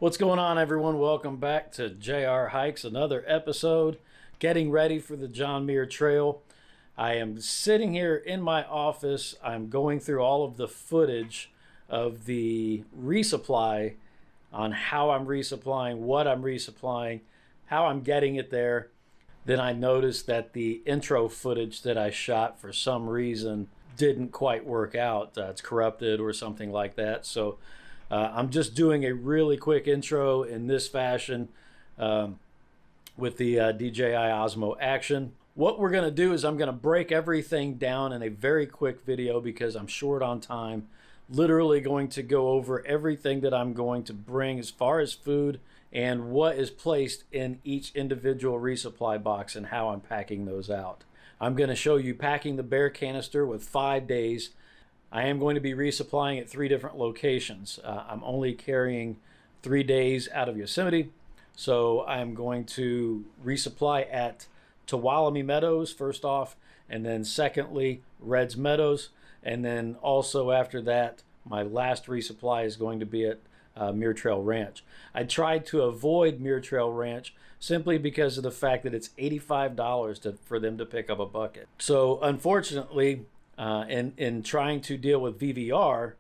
What's going on, everyone? Welcome back to JRHikes, another episode, getting ready for the John Muir Trail. I am sitting here in my office. I'm going through all of the footage of the resupply on how I'm resupplying, what I'm resupplying, how I'm getting it there. Then I noticed that the intro footage that I shot for some reason didn't quite work out. It's corrupted or something like that. So I'm just doing a really quick intro in this fashion with the DJI Osmo Action. What we're going to do is I'm going to break everything down in a very quick video because I'm short on time. Literally going to go over everything that I'm going to bring as far as food and what is placed in each individual resupply box and how I'm packing those out. I'm going to show you packing the bear canister with 5 days. I am going to be resupplying at 3 different locations. I'm only carrying 3 days out of Yosemite. So I'm going to resupply at Tuolumne Meadows first off, and then secondly, Reds Meadows. And then also after that, my last resupply is going to be at MUIR Trail Ranch. I tried to avoid MUIR Trail Ranch simply because of the fact that it's $85 for them to pick up a bucket. So unfortunately, in trying to deal with VVR,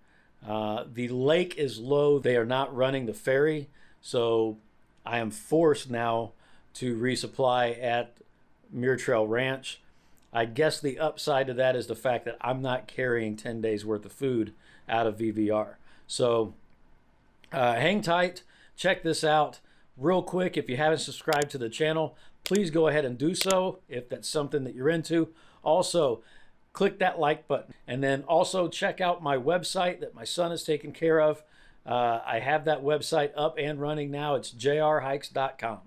the lake is low. They are not running the ferry. So I am forced now to resupply at MUIR Trail Ranch. I guess the upside to that is the fact that I'm not carrying 10 days worth of food out of VVR. So hang tight, check this out real quick. If you haven't subscribed to the channel, please go ahead and do so if that's something that you're into. Also, click that like button, and then also check out my website that my son is taking care of. I have that website up and running now. It's JRHikes.com.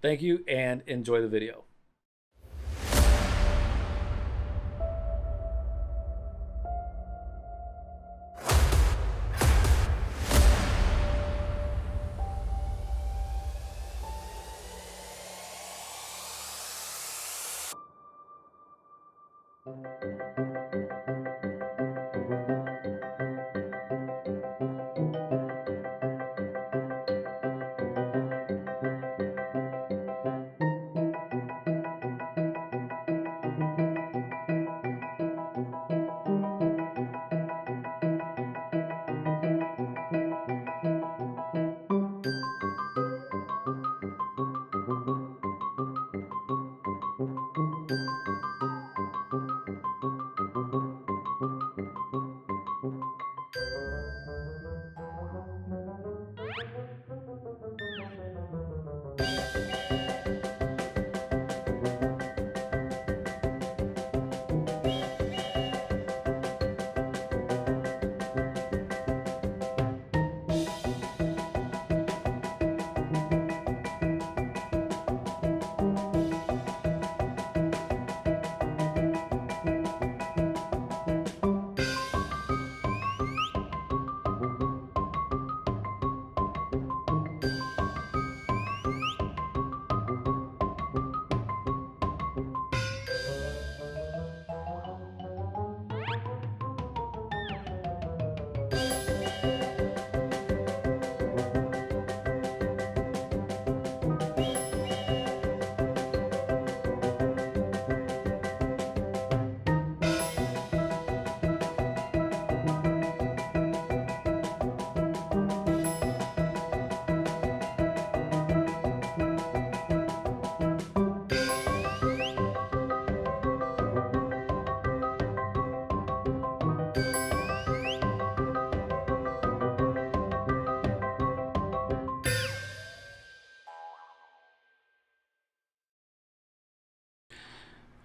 Thank you and enjoy the video.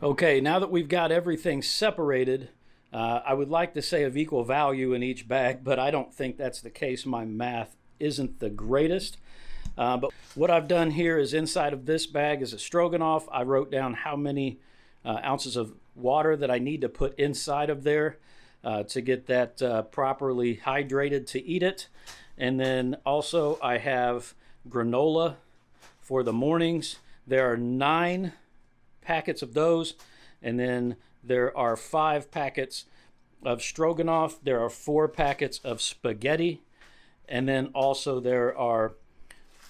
Okay, now that we've got everything separated, I would like to say of equal value in each bag, but I don't think that's the case. My math isn't the greatest. But what I've done here is inside of this bag is a stroganoff. I wrote down how many ounces of water that I need to put inside of there to get that properly hydrated to eat it. And then also I have granola for the mornings. There are 9 packets of those, and then there are 5 packets of stroganoff. There are 4 packets of spaghetti, and then also there are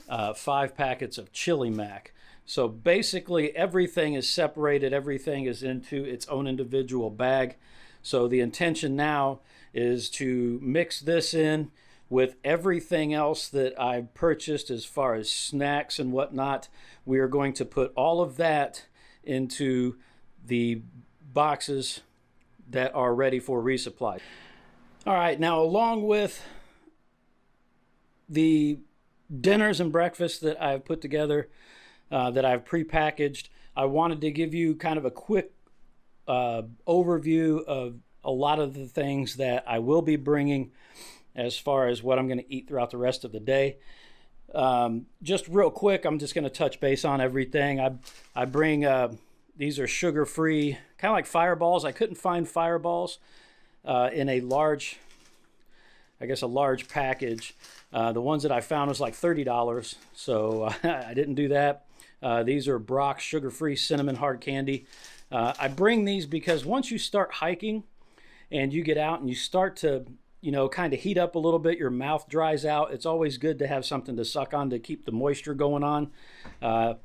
5 packets of chili mac. So basically everything is separated, everything is into its own individual bag. So the intention now is to mix this in with everything else that I've purchased as far as snacks and whatnot. We are going to put all of that into the boxes that are ready for resupply. All right, now along with the dinners and breakfasts that I've put together, that I've prepackaged, I wanted to give you kind of a quick overview of a lot of the things that I will be bringing as far as what I'm going to eat throughout the rest of the day. Just real quick, I'm just going to touch base on everything. I bring, these are sugar-free, kind of like Fireballs. I couldn't find Fireballs in a large, I guess a large package. The ones that I found was like $30, so I didn't do that. These are Brock's sugar-free cinnamon hard candy. I bring these because once you start hiking and you get out and you start to, you know, kind of heat up a little bit, your mouth dries out. It's always good to have something to suck on to keep the moisture going on. Any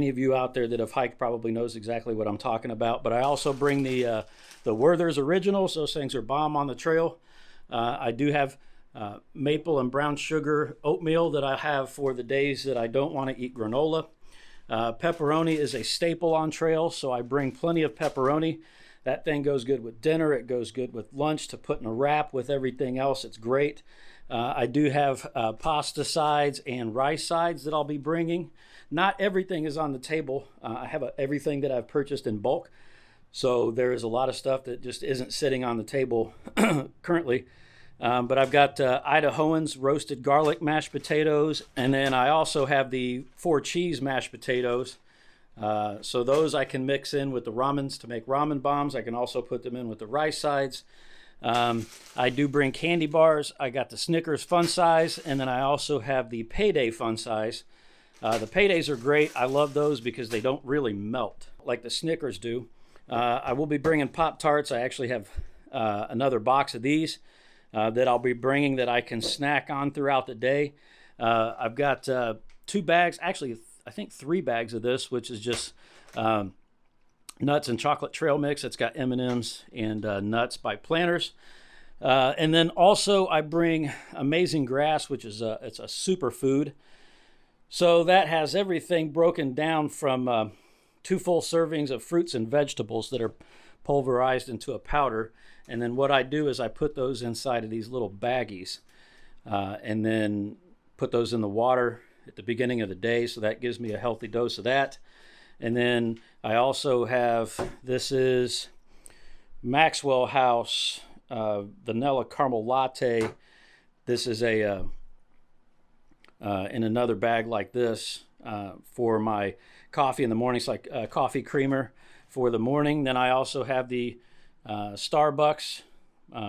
of you out there that have hiked probably knows exactly what I'm talking about. But I also bring the Werther's Originals. Those things are bomb on the trail. I do have maple and brown sugar oatmeal that I have for the days that I don't want to eat granola. Pepperoni is a staple on trail, so I bring plenty of pepperoni. That thing goes good with dinner. It goes good with lunch to put in a wrap with everything else. It's great. I do have pasta sides and rice sides that I'll be bringing. Not everything is on the table. I have everything that I've purchased in bulk. So there is a lot of stuff that just isn't sitting on the table currently. But I've got Idahoans roasted garlic mashed potatoes. And then I also have the 4 cheese mashed potatoes. So those I can mix in with the ramens to make ramen bombs. I can also put them in with the rice sides. I do bring candy bars. I got the Snickers fun size, and then I also have the Payday fun size. The Paydays are great. I love those because they don't really melt like the Snickers do. I will be bringing Pop-Tarts. I actually have another box of these that I'll be bringing that I can snack on throughout the day. I've got 2 bags, actually I think 3 bags of this, which is just nuts and chocolate trail mix. It's got M&Ms and nuts by Planters. And then also I bring Amazing Grass, which is it's a superfood. So that has everything broken down from 2 full servings of fruits and vegetables that are pulverized into a powder. And then what I do is I put those inside of these little baggies and then put those in the water at the beginning of the day. So that gives me a healthy dose of that. And then I also have, this is Maxwell House Vanilla Caramel Latte. This is a in another bag like this for my coffee in the morning. It's like a coffee creamer for the morning. Then I also have the Starbucks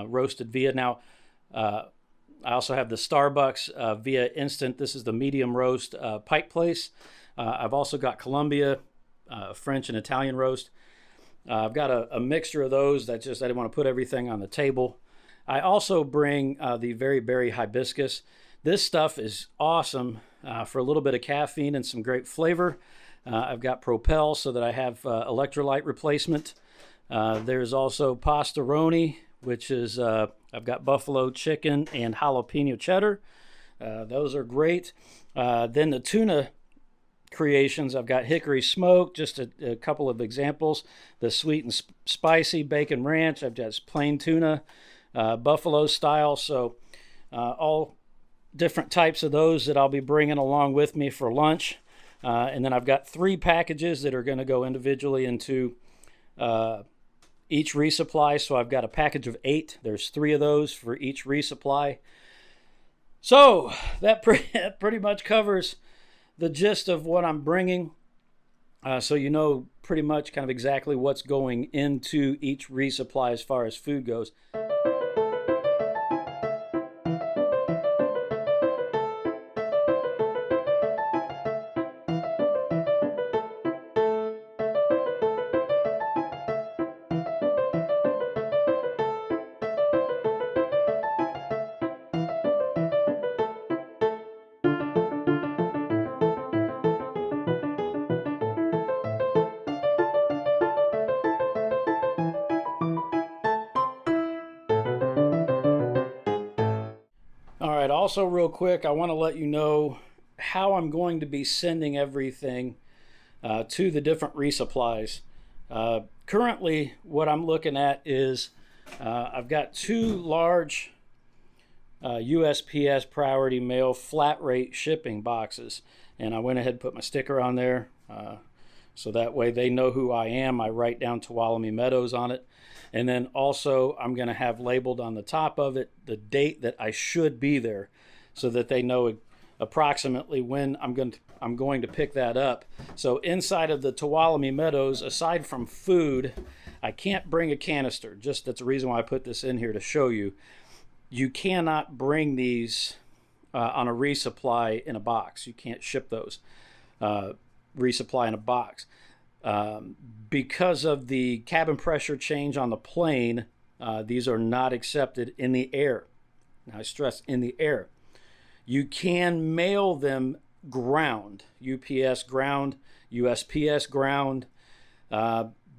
roasted via. Now, I also have the Starbucks via instant. This is the medium roast Pike Place. I've also got Columbia French and Italian roast. I've got a mixture of those. That just, I didn't want to put everything on the table. I also bring the Very Berry Hibiscus. This stuff is awesome for a little bit of caffeine and some great flavor. I've got Propel so that I have electrolyte replacement. There's also Pastaroni, which is, I've got buffalo chicken and jalapeno cheddar. Those are great. Then the tuna creations, I've got Hickory Smoke, just a couple of examples. The sweet and spicy bacon ranch, I've got plain tuna, buffalo style. So all different types of those that I'll be bringing along with me for lunch. And then I've got 3 packages that are going to go individually into each resupply. So I've got a package of 8. There's 3 of those for each resupply. So that pretty much covers the gist of what I'm bringing. So you know pretty much kind of exactly what's going into each resupply as far as food goes. All right, also real quick, I want to let you know how I'm going to be sending everything to the different resupplies. Currently, what I'm looking at is I've got 2 large USPS Priority Mail flat rate shipping boxes, and I went ahead and put my sticker on there so that way they know who I am. I write down Tuolumne Meadows on it, and then also I'm going to have labeled on the top of it the date that I should be there, so that they know approximately when I'm going to pick that up. So inside of the Tuolumne Meadows, aside from food, I can't bring a canister. Just that's the reason why I put this in here, to show you. You cannot bring these on a resupply in a box. You can't ship those resupply in a box. Because of the cabin pressure change on the plane, these are not accepted in the air. Now, I stress in the air. You can mail them ground, UPS ground, USPS ground.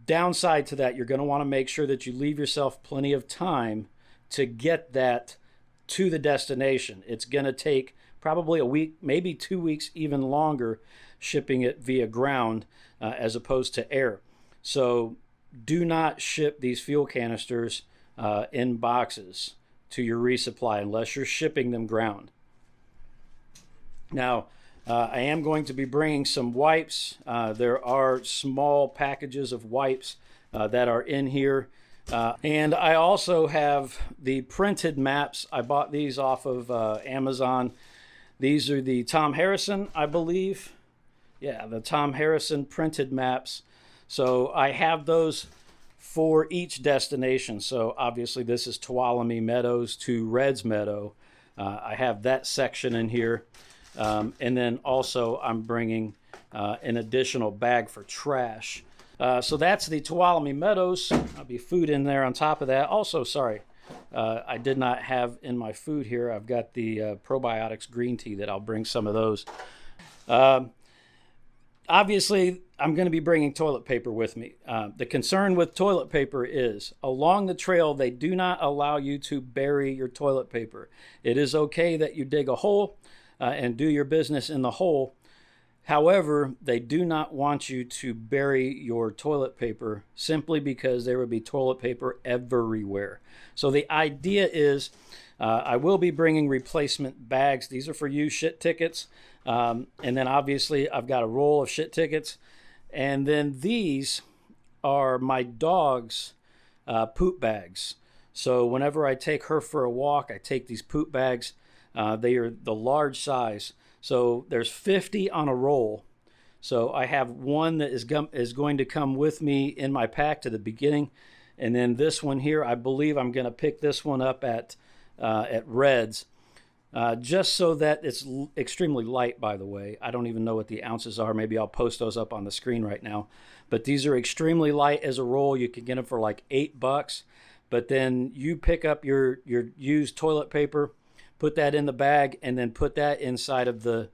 Downside to that, you're going to want to make sure that you leave yourself plenty of time to get that to the destination. It's going to take probably a week, maybe 2 weeks, even longer, shipping it via ground as opposed to air. So do not ship these fuel canisters in boxes to your resupply unless you're shipping them ground. Now, I am going to be bringing some wipes. There are small packages of wipes that are in here. And I also have the printed maps. I bought these off of Amazon. These are the Tom Harrison, I believe. Yeah, the Tom Harrison printed maps. So I have those for each destination. So obviously this is Tuolumne Meadows to Reds Meadow. I have that section in here. And then also I'm bringing an additional bag for trash. So that's the Tuolumne Meadows. There'll be food in there on top of that. Also, sorry, I did not have in my food here. I've got the probiotics green tea that I'll bring some of those. Obviously, I'm going to be bringing toilet paper with me. The concern with toilet paper is along the trail, they do not allow you to bury your toilet paper. It is okay that you dig a hole and do your business in the hole. However, they do not want you to bury your toilet paper simply because there would be toilet paper everywhere. So the idea is I will be bringing replacement bags. These are for used shit tickets. And then obviously I've got a roll of shit tickets. And then these are my dog's poop bags. So whenever I take her for a walk, I take these poop bags. They are the large size. So there's 50 on a roll. So I have one that is going to come with me in my pack to the beginning. And then this one here, I believe I'm going to pick this one up at Reds. Just so that it's extremely light, by the way. I don't even know what the ounces are. Maybe I'll post those up on the screen right now. But these are extremely light as a roll. You can get them for like $8. But then you pick up your used toilet paper, put that in the bag, and then put that inside of the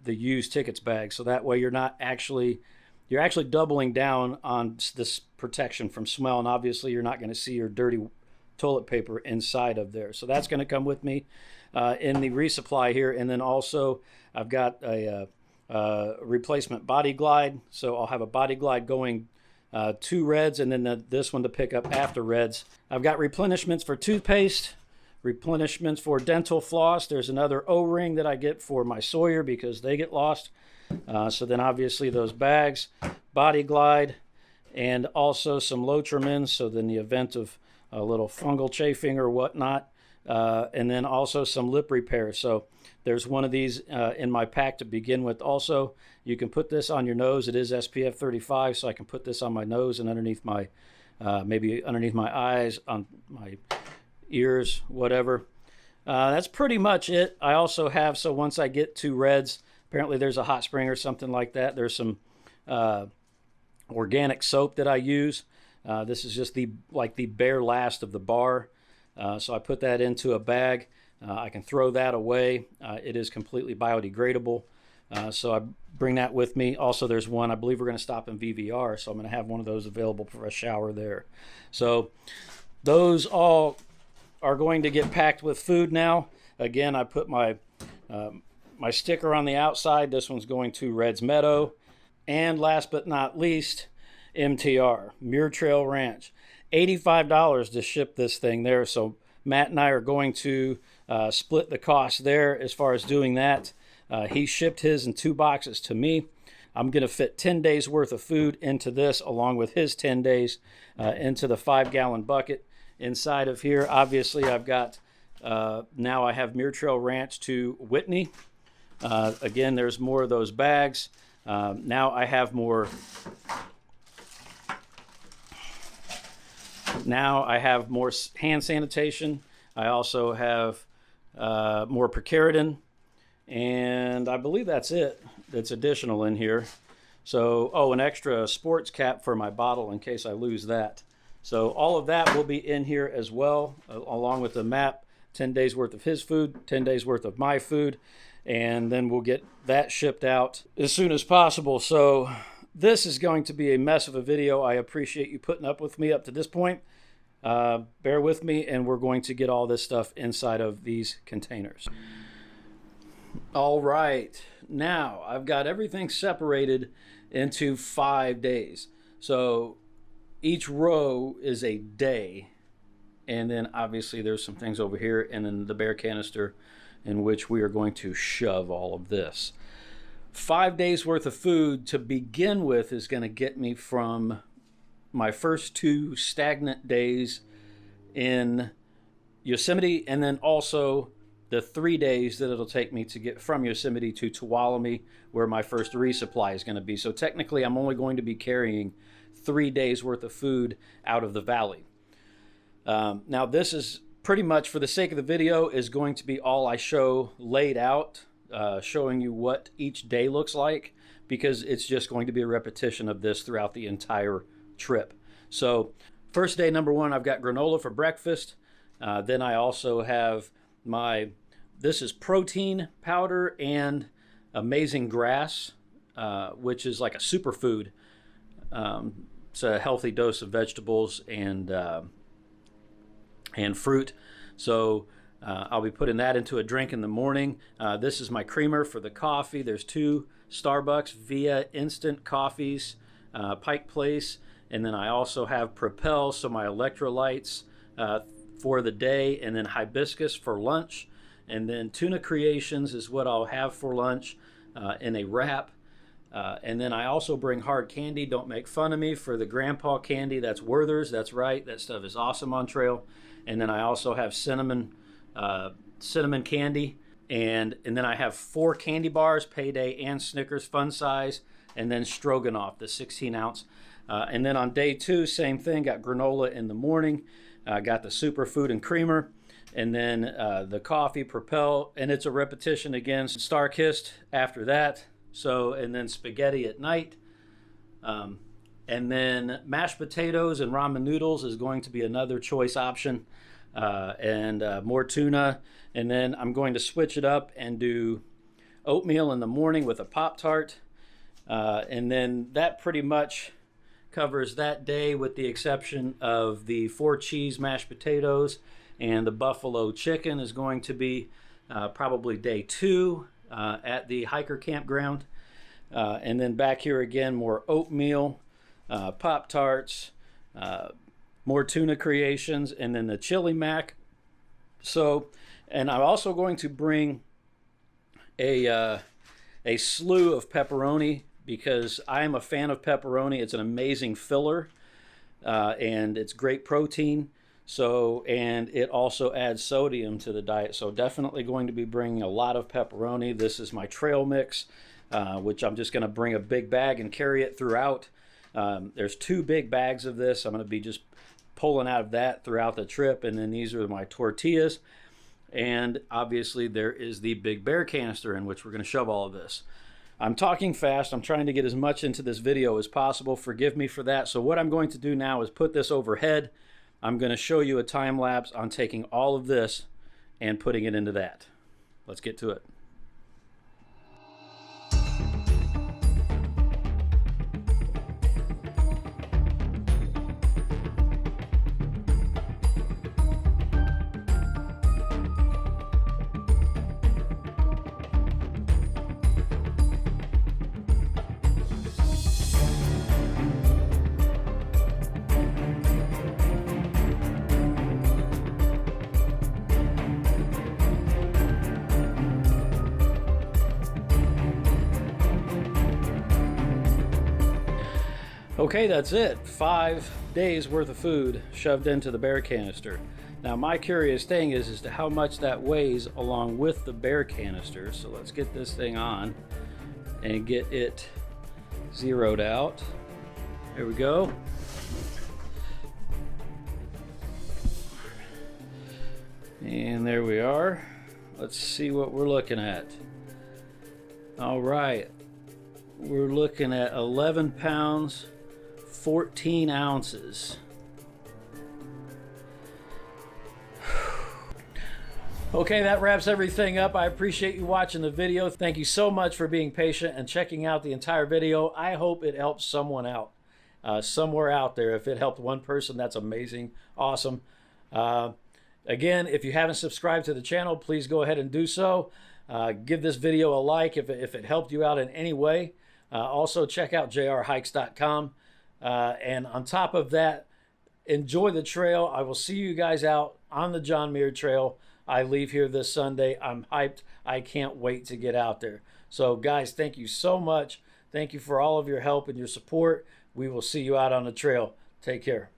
used tickets bag. So that way you're actually doubling down on this protection from smell. And obviously you're not going to see your dirty toilet paper inside of there. So that's going to come with me in the resupply here. And then also I've got a replacement body glide. So I'll have a body glide going to Reds, and then this one to pick up after Reds. I've got replenishments for toothpaste, replenishments for dental floss. There's another O-ring that I get for my Sawyer because they get lost. So then obviously those bags, body glide, and also some Lotrimins. So then the event of a little fungal chafing or whatnot. And then also some lip repair. So there's one of these in my pack to begin with. Also, you can put this on your nose. It is SPF 35, so I can put this on my nose and underneath my, maybe underneath my eyes, on my ears, whatever. That's pretty much it. I also have, so once I get to Reds, apparently there's a hot spring or something like that. There's some organic soap that I use. This is just the bare last of the bar. So I put that into a bag. I can throw that away. It is completely biodegradable. So I bring that with me. Also, there's one, I believe we're going to stop in VVR, so I'm going to have one of those available for a shower there. So those all are going to get packed with food now. Again, I put my my sticker on the outside. This one's going to Red's Meadow. And last but not least, MTR, MUIR Trail Ranch. $85 to ship this thing there. So Matt and I are going to split the cost there as far as doing that. He shipped his in 2 boxes to me. I'm going to fit 10 days worth of food into this along with his 10 days into the 5-gallon bucket inside of here. Obviously, I've got, now I have MUIR Trail Ranch to Whitney. Again, there's more of those bags. Now I have more. Now I have more hand sanitation. I also have more Percaratin, and I believe that's it. That's additional in here. So, oh, an extra sports cap for my bottle in case I lose that. So all of that will be in here as well, along with the map, 10 days worth of his food, 10 days worth of my food, and then we'll get that shipped out as soon as possible. So this is going to be a mess of a video. I appreciate you putting up with me up to this point. Bear with me, and we're going to get all this stuff inside of these containers. All right, now I've got everything separated into 5 days. So each row is a day, and then obviously there's some things over here, and then the bear canister in which we are going to shove all of this. 5 days worth of food to begin with is going to get me from my first 2 stagnant days in Yosemite, and then also the 3 days that it'll take me to get from Yosemite to Tuolumne, where my first resupply is going to be. So technically, I'm only going to be carrying 3 days worth of food out of the valley. Now, this is pretty much, for the sake of the video, is going to be all I show laid out, showing you what each day looks like, because it's just going to be a repetition of this throughout the entire trip. So first day, number 1, I've got granola for breakfast. Then I also have this is protein powder and amazing grass, which is like a superfood. It's a healthy dose of vegetables and fruit. So I'll be putting that into a drink in the morning. This is my creamer for the coffee. There's 2 Starbucks Via instant coffees, Pike Place. And then I also have Propel, so my electrolytes for the day, and then hibiscus for lunch. And then Tuna Creations is what I'll have for lunch in a wrap. And then I also bring hard candy. Don't make fun of me for the grandpa candy. That's Werther's. That's right. That stuff is awesome on trail. And then I also have cinnamon candy. And then I have 4 candy bars, Payday and Snickers, fun size. And then Stroganoff, the 16-ounce. And then on day 2, same thing. Got granola in the morning. Got the superfood and creamer. And then the coffee, Propel. And it's a repetition again. Starkist after that. So, and then spaghetti at night. And then mashed potatoes and ramen noodles is going to be another choice option. And more tuna. And then I'm going to switch it up and do oatmeal in the morning with a Pop-Tart. And then that pretty much covers that day, with the exception of the 4 cheese mashed potatoes, and the buffalo chicken is going to be probably day 2 at the hiker campground. And then back here again, more oatmeal, Pop-Tarts, more Tuna Creations, and then the chili mac. So, and I'm also going to bring a slew of pepperoni, because I am a fan of pepperoni. It's an amazing filler, and it's great protein. So, and it also adds sodium to the diet. So definitely going to be bringing a lot of pepperoni. This is my trail mix, which I'm just going to bring a big bag and carry it throughout. There's 2 big bags of this. I'm going to be just pulling out of that throughout the trip. And then these are my tortillas. And obviously there is the big bear canister in which we're going to shove all of this. I'm talking fast. I'm trying to get as much into this video as possible. Forgive me for that. So what I'm going to do now is put this overhead. I'm going to show you a time lapse on taking all of this and putting it into that. Let's get to it. Okay, that's it. 5 days worth of food shoved into the bear canister. Now my curious thing is as to how much that weighs along with the bear canister. So let's get this thing on and get it zeroed out. There we go. And there we are. Let's see what we're looking at. All right. We're looking at 11 pounds, 14 ounces. Okay, that wraps everything up. I appreciate you watching the video. Thank you so much for being patient and checking out the entire video. I hope it helps someone out, somewhere out there. If it helped one person, that's amazing, awesome. Again, if you haven't subscribed to the channel, please go ahead and do so. Give this video a like if it helped you out in any way. Also, check out JRHikes.com. And on top of that, enjoy the trail. I will see you guys out on the John Muir Trail. I leave here this Sunday. I'm hyped. I can't wait to get out there. So guys, thank you so much. Thank you for all of your help and your support. We will see you out on the trail. Take care.